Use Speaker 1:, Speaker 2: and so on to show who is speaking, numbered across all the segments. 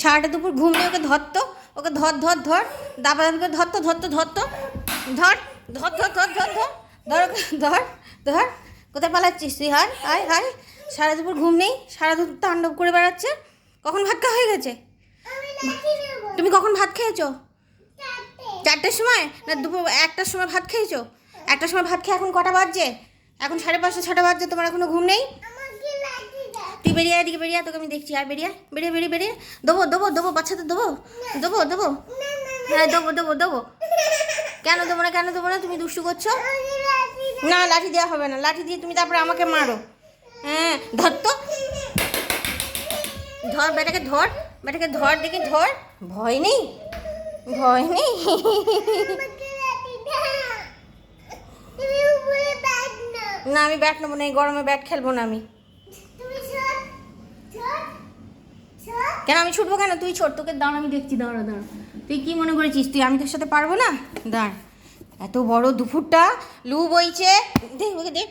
Speaker 1: সারাটা দুপুর ঘুম নেই, ওকে ধর তো, ওকে ধর ধর ধর, দাবা দাবি করে ধর তো ধর তো ধর তো ধর ধর ধর ধর ধর ধর ধর ওকে ধর ধর। কোথায় পালাচ্ছিস তুই? হায় হায় হায়, সারা দুপুর ঘুম নেই, সারা দুপুর তাণ্ডব করে বেড়াচ্ছে। কখন ভাত খাওয়া হয়ে গেছে? তুমি কখন ভাত খেয়েছো? 4টের সময় না দুপুর 1টার সময় ভাত খেয়েছো? 1টার সময় ভাত খেয়ে এখন কটা বাজছে? এখন 5:30 6টা বাজছে, তোমার এখনো ঘুম নেই? তুই বেরিয়ে আয়, এদিকে বেরিয়ে আয়, তোকে আমি দেখছি। আর বেরিয়ে বেরিয়ে বেরিয়ে বেরিয়ে দেবো দেবো দেবো, বাচ্চাদের দেবো দেবো দেবো, হ্যাঁ দেবো দেবো দেবো। কেন দেবো না, কেন দেবো না? তুমি দুষ্টু করছো না, লাঠি দেওয়া হবে না। লাঠি দিয়ে তুমি তারপরে আমাকে মারো। হ্যাঁ ধর তো, ধর বেটাকে, ধর বেটাকে, ধর দেখি ধর। ভয় নেই, ভয় নেই। না আমি ব্যাট নেবো না, এই গরমে ব্যাট খেলবো না আমি। কেন আমি ছুটবো কেন? তুই ছোট, তোকে দাঁড়া আমি দেখছি, দাঁড়া দাঁড়া। তুই কি মনে করেছিস তুই আমি তোর সাথে পারবো না? দাঁড়, এত বড় দুপুরটা, লু বইছে, দেখ ওকে দেখ,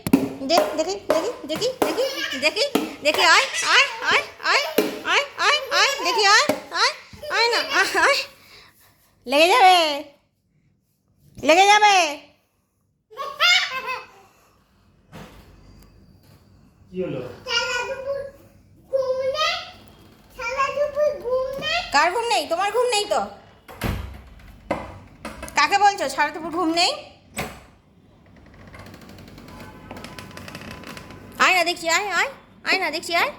Speaker 1: দেখ দেখি দেখি দেখি দেখি দেখি দেখি, আয় আয় আয় আয় আয় আয় আয় দেখি, আয় আয় আয় না আয়, লেগে যাবে, লেগে যাবে।
Speaker 2: কি হলো?
Speaker 1: কার ঘুম নেই? তোমার ঘুম নেই তো? কাকে বলছো সারা দুপুর ঘুম নেই? আয় না দেখছি, আয় আয় আয় না দেখছি, আয়।